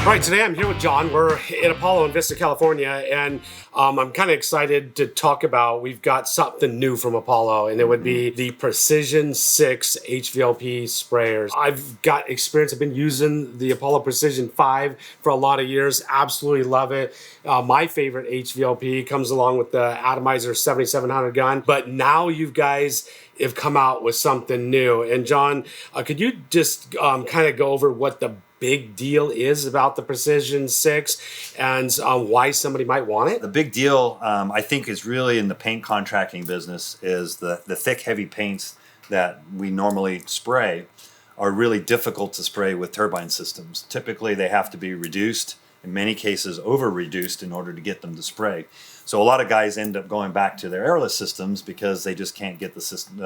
All right, today I'm here with John. We're in Apollo in Vista, California, and I'm kind of excited to talk about, we've got something new from Apollo, and it would be the Precision-6 HVLP sprayers. I've got experience. I've been using the Apollo Precision-5 for a lot of years. Absolutely love it. My favorite HVLP comes along with the Atomizer 7700 gun, but now you guys have come out with something new. And John, could you just kind of go over what the big deal is about the Precision-6 and why somebody might want it? The big deal, I think, is really in the paint contracting business is the thick, heavy paints that we normally spray are really difficult to spray with turbine systems. Typically, they have to be reduced, in many cases over-reduced, in order to get them to spray. So a lot of guys end up going back to their airless systems because they just can't get the system,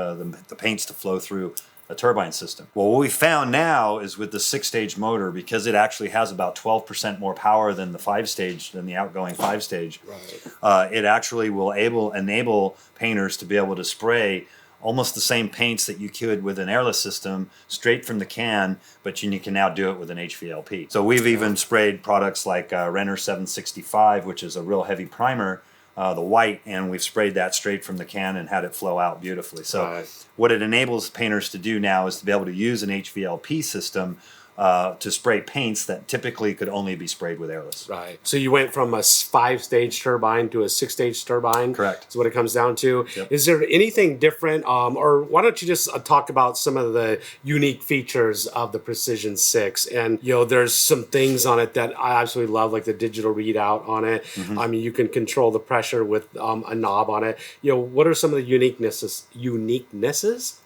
the paints to flow through a turbine system. Well, what we found now is with the 6-stage motor, because it actually has about 12% more power than the 5-stage, than the outgoing 5-stage, right. It actually will enable painters to be able to spray almost the same paints that you could with an airless system straight from the can, but you can now do it with an HVLP. So we've even sprayed products like Renner 765, which is a real heavy primer, the white, and we've sprayed that straight from the can and had it flow out beautifully. So what it enables painters to do now is to be able to use an HVLP system to spray paints that typically could only be sprayed with airless. Right. So you went from a 5-stage turbine to a 6-stage turbine. Correct. That's what it comes down to. Yep. Is there anything different, or why don't you just talk about some of the unique features of the Precision-6? And there's some things on it that I absolutely love, like the digital readout on it. I mean, you can control the pressure with a knob on it. What are some of the uniquenesses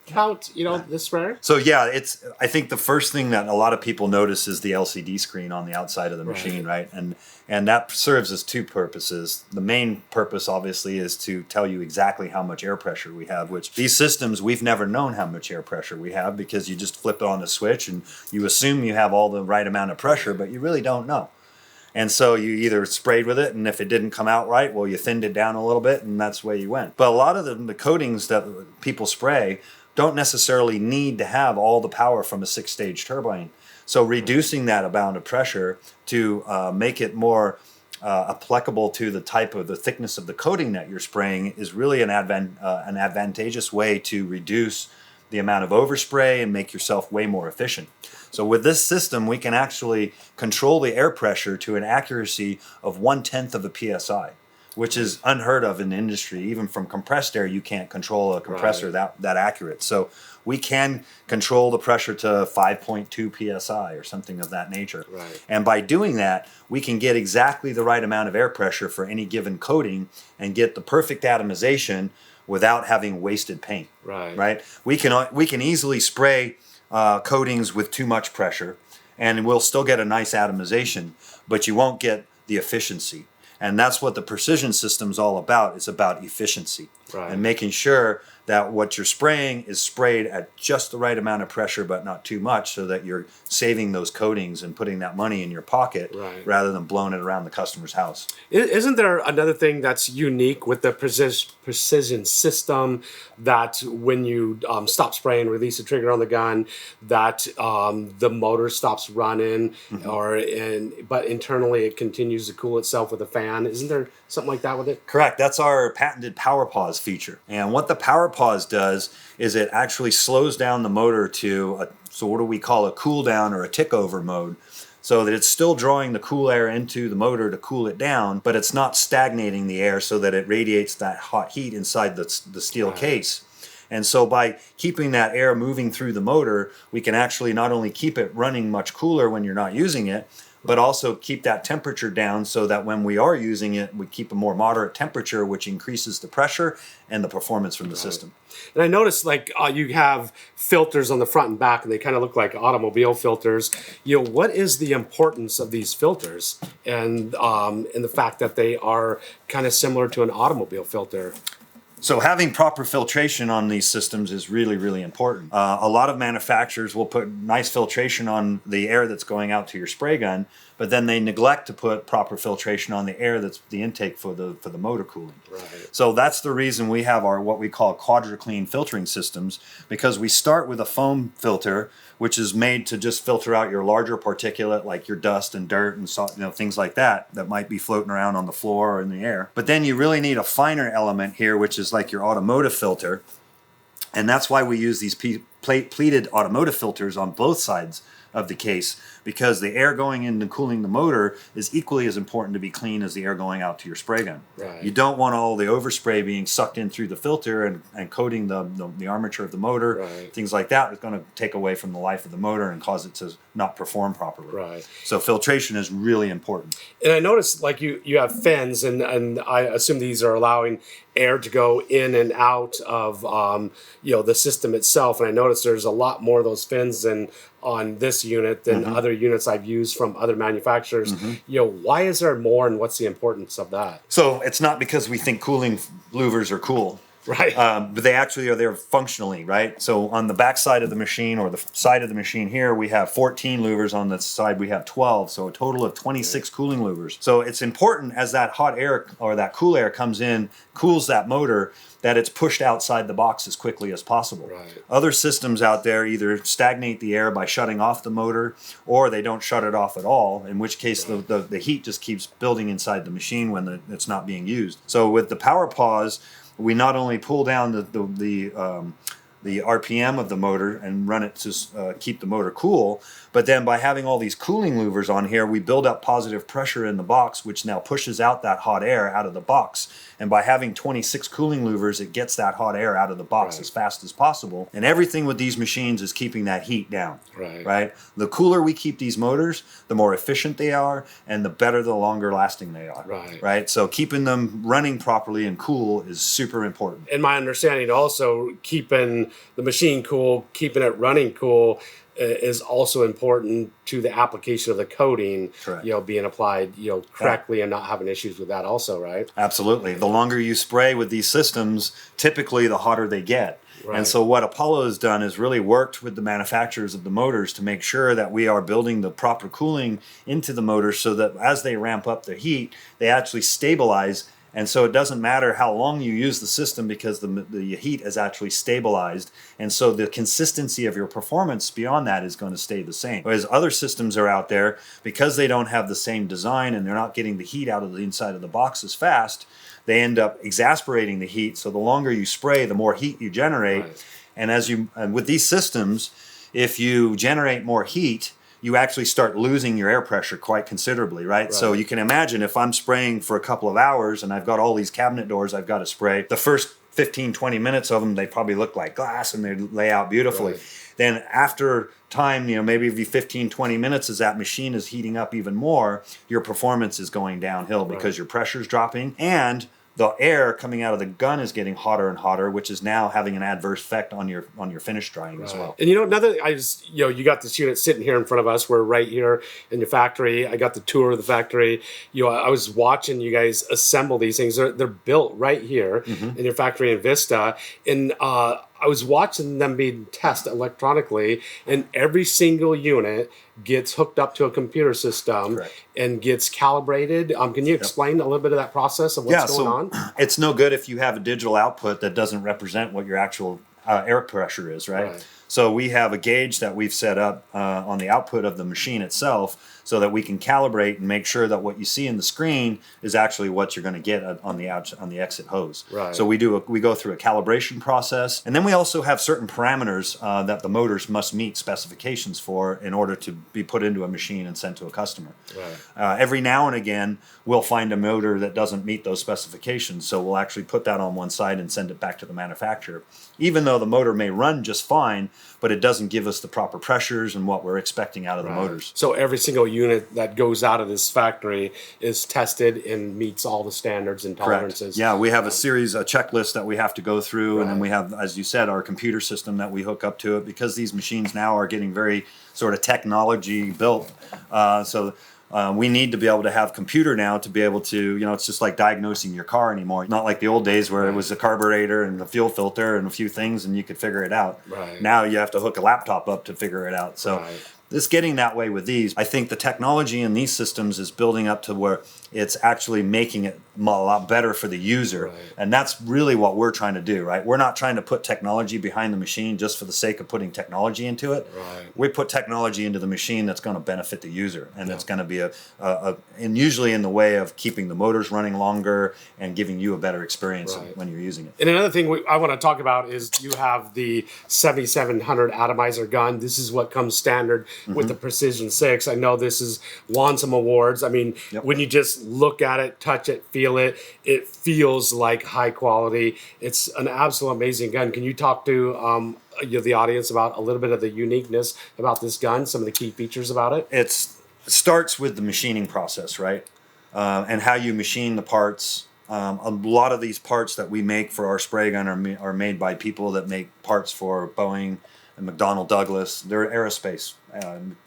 about this sprayer? So yeah, I think the first thing that a lot of people notice is the LCD screen on the outside of the machine, right? And that serves as two purposes. The main purpose, obviously, is to tell you exactly how much air pressure we have, which these systems, we've never known how much air pressure we have because you just flip it on a switch and you assume you have all the right amount of pressure, but you really don't know. And so you either sprayed with it, and if it didn't come out right, well, you thinned it down a little bit, and that's the way you went. But a lot of the coatings that people spray don't necessarily need to have all the power from a 6-stage turbine. So reducing that amount of pressure to make it more applicable to the thickness of the coating that you're spraying is really an advantageous way to reduce the amount of overspray and make yourself way more efficient. So with this system, we can actually control the air pressure to an accuracy of 1/10 of a PSI, which is unheard of in the industry. Even from compressed air, you can't control a compressor that accurate. So we can control the pressure to 5.2 PSI or something of that nature. Right. And by doing that, we can get exactly the right amount of air pressure for any given coating and get the perfect atomization without having wasted paint. Right? We can easily spray coatings with too much pressure, and we'll still get a nice atomization, but you won't get the efficiency. And that's what the precision system is all about. It's about efficiency and making sure that what you're spraying is sprayed at just the right amount of pressure, but not too much, so that you're saving those coatings and putting that money in your pocket rather than blowing it around the customer's house. Isn't there another thing that's unique with the precision system, that when you stop spraying, release the trigger on the gun, that the motor stops running, but internally it continues to cool itself with a fan? Isn't there something like that with it? Correct. That's our patented power pause feature. And what the power pause does is it actually slows down the motor to so what do we call a cool down or a tick over mode, so that it's still drawing the cool air into the motor to cool it down, but it's not stagnating the air so that it radiates that hot heat inside the steel case. And so by keeping that air moving through the motor, we can actually not only keep it running much cooler when you're not using it, but also keep that temperature down so that when we are using it, we keep a more moderate temperature, which increases the pressure and the performance from the system. And I noticed, like, you have filters on the front and back, and they kind of look like automobile filters. What is the importance of these filters, and the fact that they are kind of similar to an automobile filter? So having proper filtration on these systems is really, really important. A lot of manufacturers will put nice filtration on the air that's going out to your spray gun, but then they neglect to put proper filtration on the air that's the intake for the motor cooling. Right. So that's the reason we have our what we call quadri-clean filtering systems, because we start with a foam filter, which is made to just filter out your larger particulate, like your dust and dirt and things like that might be floating around on the floor or in the air. But then you really need a finer element here, which is like your automotive filter. And that's why we use these pleated automotive filters on both sides of the case, because the air going in and cooling the motor is equally as important to be clean as the air going out to your spray gun. Right. You don't want all the overspray being sucked in through the filter and coating the armature of the motor. Right. Things like that is going to take away from the life of the motor and cause it to not perform properly. Right. So filtration is really important. And I noticed like you have fins, and I assume these are allowing air to go in and out of the system itself. And I noticed there's a lot more of those fins on this unit than other units I've used from other manufacturers. Why is there more, and what's the importance of that? So it's not because we think cooling louvers are cool. Right. But they actually are there functionally, right? So on the back side of the machine, or the side of the machine here, we have 14 louvers. On the side, we have 12. So a total of 26 cooling louvers. So it's important as that hot air or that cool air comes in, cools that motor, that it's pushed outside the box as quickly as possible. Right. Other systems out there either stagnate the air by shutting off the motor, or they don't shut it off at all, in which case the heat just keeps building inside the machine when it's not being used. So with the power pause, we not only pull down the RPM of the motor and run it to keep the motor cool, but then by having all these cooling louvers on here, we build up positive pressure in the box, which now pushes out that hot air out of the box. And by having 26 cooling louvers, it gets that hot air out of the box as fast as possible. And everything with these machines is keeping that heat down. Right? The cooler we keep these motors, the more efficient they are, and the better, the longer lasting they are. Right? So keeping them running properly and cool is super important. In my understanding, also keeping the machine cool, keeping it running cool, is also important to the application of the coating, being applied, correctly and not having issues with that also, right? Absolutely. The longer you spray with these systems, typically the hotter they get. Right. And so what Apollo has done is really worked with the manufacturers of the motors to make sure that we are building the proper cooling into the motors so that as they ramp up the heat, they actually stabilize. And so it doesn't matter how long you use the system, because the heat is actually stabilized. And so the consistency of your performance beyond that is going to stay the same. Whereas other systems are out there, because they don't have the same design and they're not getting the heat out of the inside of the box as fast, they end up exasperating the heat. So the longer you spray, the more heat you generate. Right. And with these systems, if you generate more heat, you actually start losing your air pressure quite considerably, right? So you can imagine if I'm spraying for a couple of hours and I've got all these cabinet doors I've got to spray, the first 15, 20 minutes of them, they probably look like glass and they lay out beautifully. Then after time, maybe 15, 20 minutes as that machine is heating up even more, your performance is going downhill because your pressure is dropping, and the air coming out of the gun is getting hotter and hotter, which is now having an adverse effect on your finish drying as well. And another, you got this unit sitting here in front of us. We're right here in your factory. I got the tour of the factory. I was watching you guys assemble these things. They're built right here in your factory in Vista. And I was watching them being tested electronically, and every single unit gets hooked up to a computer system and gets calibrated. Can you explain a little bit of that process of what's going on? It's no good if you have a digital output that doesn't represent what your actual air pressure is, right? So we have a gauge that we've set up on the output of the machine itself, so that we can calibrate and make sure that what you see in the screen is actually what you're going to get on the exit hose. So we go through a calibration process, and then we also have certain parameters that the motors must meet specifications for in order to be put into a machine and sent to a customer. Every now and again, we'll find a motor that doesn't meet those specifications, so we'll actually put that on one side and send it back to the manufacturer. Even though the motor may run just fine, but it doesn't give us the proper pressures and what we're expecting out of the motors. So every single unit that goes out of this factory is tested and meets all the standards and tolerances. Yeah, we have a checklist that we have to go through, and then we have, as you said, our computer system that we hook up to it, because these machines now are getting very sort of technology built. We need to be able to have computer now to be able to, it's just like diagnosing your car anymore. Not like the old days where it was a carburetor and a fuel filter and a few things and you could figure it out. Now you have to hook a laptop up to figure it out. So It's getting that way with these. I think the technology in these systems is building up to where it's actually making it a lot better for the user. Right. And that's really what we're trying to do, right? We're not trying to put technology behind the machine just for the sake of putting technology into it. Right. We put technology into the machine that's going to benefit the user, and it's going to be and usually in the way of keeping the motors running longer and giving you a better experience Right. when you're using it. And another thing I want to talk about is you have the 7700 atomizer gun. This is what comes standard with the Precision-6. I know this has won some awards. I mean, Yep. when you just look at it, touch it, feel it, it feels like high quality. It's an absolute amazing gun. Can you talk to the audience about a little bit of the uniqueness about this gun, some of the key features about it? It starts with the machining process, right? And how you machine the parts. A lot of these parts that we make for our spray gun are made by people that make parts for Boeing and McDonnell Douglas. They're aerospace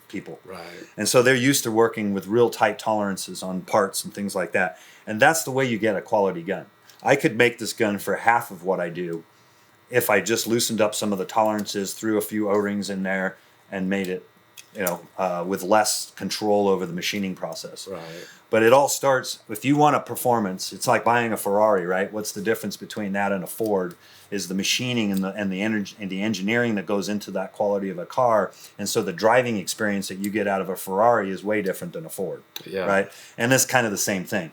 people. Right. And so they're used to working with real tight tolerances on parts and things like that. And that's the way you get a quality gun. I could make this gun for half of what I do if I just loosened up some of the tolerances, threw a few O-rings in there, and made it, with less control over the machining process. Right. But it all starts, if you want a performance, it's like buying a Ferrari, right? What's the difference between that and a Ford? Is the machining and the energy and the engineering that goes into that quality of a car. And so the driving experience that you get out of a Ferrari is way different than a Ford, right? And that's kind of the same thing.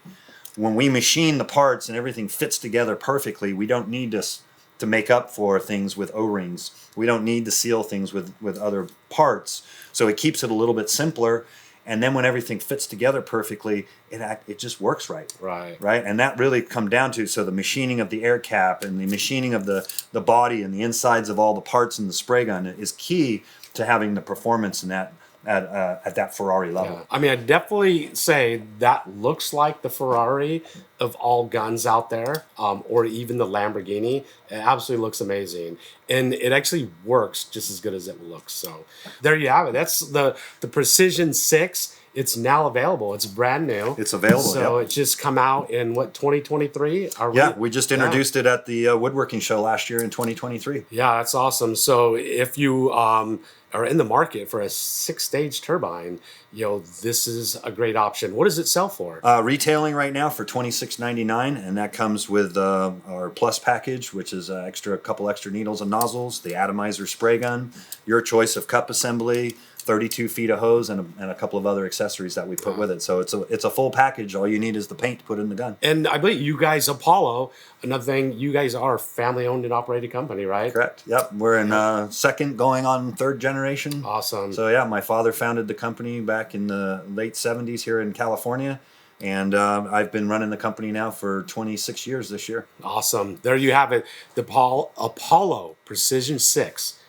When we machine the parts and everything fits together perfectly, we don't need to make up for things with O-rings. We don't need to seal things with other parts. So it keeps it a little bit simpler. And then when everything fits together perfectly, it just works right. Right. And that really come down to, so the machining of the air cap and the machining of the body and the insides of all the parts in the spray gun is key to having the performance in that at that Ferrari level. Yeah. I mean, I definitely say that looks like the Ferrari of all guns out there, or even the Lamborghini. It absolutely looks amazing, and it actually works just as good as it looks. So there you have it. That's the Precision-6. It's now available. It's brand new. It's available. So it just come out in what, 2023? We just introduced it at the woodworking show last year in 2023. Yeah, that's awesome. So if you are in the market for a 6-stage turbine, this is a great option. What does it sell for? Retailing right now for $26.99, and that comes with our Plus package, which is a couple extra needles and nozzles, the atomizer spray gun, your choice of cup assembly, 32 feet of hose, and a couple of other accessories that we put with it. So it's a full package. All you need is the paint to put in the gun. And I believe you guys, Apollo, another thing, you guys are a family-owned and operated company, right? Correct. Yep. We're in second, going on third generation. Awesome. So yeah, my father founded the company back in the late 70s here in California. And I've been running the company now for 26 years this year. Awesome. There you have it. The Apollo Precision-6